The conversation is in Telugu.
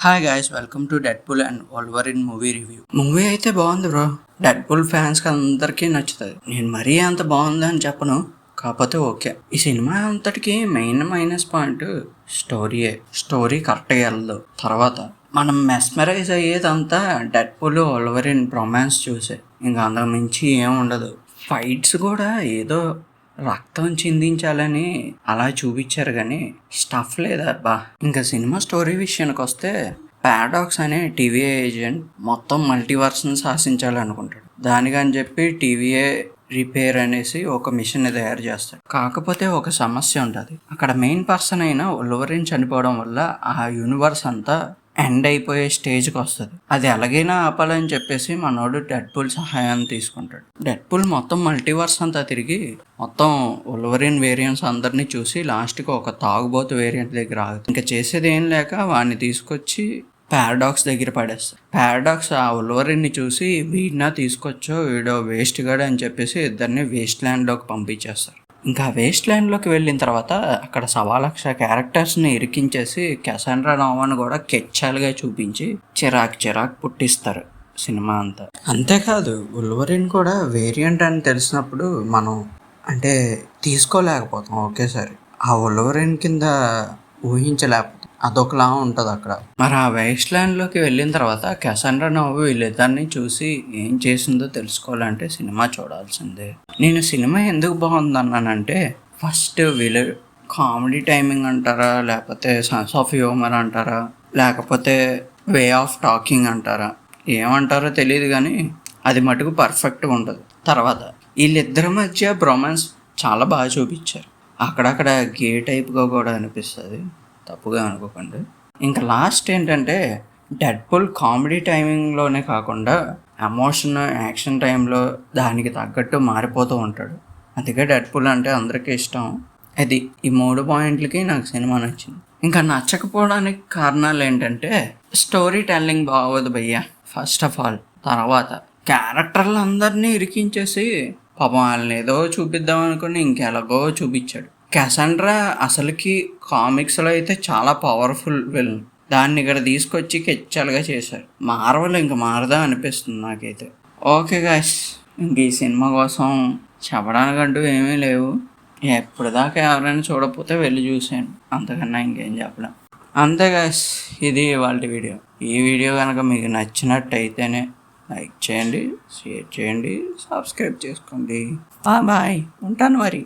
Hi guys, welcome to Deadpool and Wolverine movie review. Movie అయితే బాగుంది బ్రో. డెడ్పూల్ ఫ్యాన్స్కి అందరికీ నచ్చుతుంది. నేను మరీ అంత బాగుంది అని చెప్పను, కాకపోతే ఓకే. ఈ సినిమా అంతటికి మెయిన్ మైనస్ పాయింట్ స్టోరీయే. స్టోరీ కరెక్ట్గా వెళ్ళదు. తర్వాత మనం మెస్మరైజ్ అయ్యేదంతా డెడ్పూల్ వోల్వరిన్ రొమాన్స్ చూసే, ఇంకా అంతకు మించి ఏం ఉండదు. ఫైట్స్ కూడా ఏదో రక్తం చిందించాలని అలా చూపించారు కానీ స్టఫ్ లేదబ్బా. ఇంకా సినిమా స్టోరీ విషయానికి వస్తే, పారాడాక్స్ అనే టీవీఏ ఏజెంట్ మొత్తం మల్టీవర్స్ని శాసించాలనుకుంటాడు. దానికని చెప్పి టీవీఏ రిపేర్ అనేసి ఒక మిషన్ తయారు చేస్తాడు. కాకపోతే ఒక సమస్య ఉంటుంది. అక్కడ మెయిన్ పర్సన్ అయిన వోల్వరిన్ చనిపోవడం వల్ల ఆ యూనివర్స్ అంతా ఎండ్ అయిపోయే స్టేజ్కి వస్తుంది. అది ఎలాగైనా ఆపాలని చెప్పేసి మనోడు డెడ్పూల్ సహాయాన్ని తీసుకుంటాడు. డెడ్పూల్ మొత్తం మల్టీవర్స్ అంతా తిరిగి మొత్తం వోల్వరిన్ వేరియంట్స్ అందరినీ చూసి లాస్ట్కి ఒక తాగుబోతు వేరియంట్ దగ్గర ఆగుతుంది. ఇంకా చేసేది ఏం లేక వాడిని తీసుకొచ్చి పారాడాక్స్ దగ్గర పడేస్తారు. పారాడాక్స్ ఆ వోల్వరిన్ని చూసి వీడినా తీసుకొచ్చో, వీడో వేస్ట్ గాడు అని చెప్పేసి ఇద్దరిని వేస్ట్ ల్యాండ్లోకి పంపించేస్తారు. ఇంకా వేస్ట్ ల్యాండ్లోకి వెళ్ళిన తర్వాత అక్కడ 1,00,000 క్యారెక్టర్స్ని ఇరికించేసి క్యాసాండ్రా నోవాని కూడా కెచ్చాలుగా చూపించి చిరాకు పుట్టిస్తారు సినిమా అంతా. అంతేకాదు వోల్వరిన్ కూడా వేరియంట్ అని తెలిసినప్పుడు మనం అంటే తీసుకోలేకపోతాం ఒకేసారి. ఆ వోల్వరిన్ కింద ఊహించలేకపోతాం. అదొకలా ఉంటుంది అక్కడ. మరి ఆ వేస్ట్ ల్యాండ్లోకి వెళ్ళిన తర్వాత క్యాసాండ్రా నోవా వీళ్ళిద్దరిని చూసి ఏం చేసిందో తెలుసుకోవాలంటే సినిమా చూడాల్సిందే. నేను సినిమా ఎందుకు బాగుందన్నానంటే, ఫస్ట్ వీళ్ళు కామెడీ టైమింగ్ అంటారా, లేకపోతే సెన్స్ ఆఫ్ హ్యూమర్ అంటారా, లేకపోతే వే ఆఫ్ టాకింగ్ అంటారా, ఏమంటారో తెలియదు కానీ అది మటుకు పర్ఫెక్ట్గా ఉంటుంది. తర్వాత వీళ్ళిద్దరి మధ్య బ్రొమాన్స్ చాలా బాగా చూపించారు. అక్కడక్కడ గే టైప్గా కూడా అనిపిస్తుంది, తప్పుగా అనుకోకండి. ఇంకా లాస్ట్ ఏంటంటే, డెడ్పూల్ కామెడీ టైమింగ్లోనే కాకుండా ఎమోషన్, యాక్షన్ టైంలో దానికి తగ్గట్టు మారిపోతూ ఉంటాడు. అందుకే డెడ్పూల్ అంటే అందరికీ ఇష్టం. అది ఈ 3 పాయింట్లకి నాకు సినిమా నచ్చింది. ఇంకా నచ్చకపోవడానికి కారణాలు ఏంటంటే, స్టోరీ టెల్లింగ్ బాగోదు భయ్యా ఫస్ట్ ఆఫ్ ఆల్. తర్వాత క్యారెక్టర్లు అందరినీ ఇరికించేసి పాపం వాళ్ళని ఏదో చూపిద్దాం అనుకుని ఇంకెలాగో చూపించాడు. క్యాసాండ్రా అసలుకి కామిక్స్లో అయితే చాలా పవర్ఫుల్ విలన్. దాన్ని ఇక్కడ తీసుకొచ్చి కెచ్చాలుగా చేశారు. మార్వల్ ఇంకా మారదా అనిపిస్తుంది నాకైతే. ఓకే గాయ్స్, ఇంక ఈ సినిమా కోసం చెప్పడానికంటూ ఏమీ లేవు. ఎప్పుడు దాకా ఎవరైనా చూడకపోతే వెళ్ళి చూసాను, అంతకన్నా ఇంకేం చెప్పలేం. అంతే గాయ్స్, ఇది వాళ్ళ వీడియో. ఈ వీడియో కనుక మీకు నచ్చినట్టయితేనే లైక్ చేయండి, షేర్ చేయండి, సబ్స్క్రైబ్ చేసుకోండి. బాయ్, ఉంటాను మరి.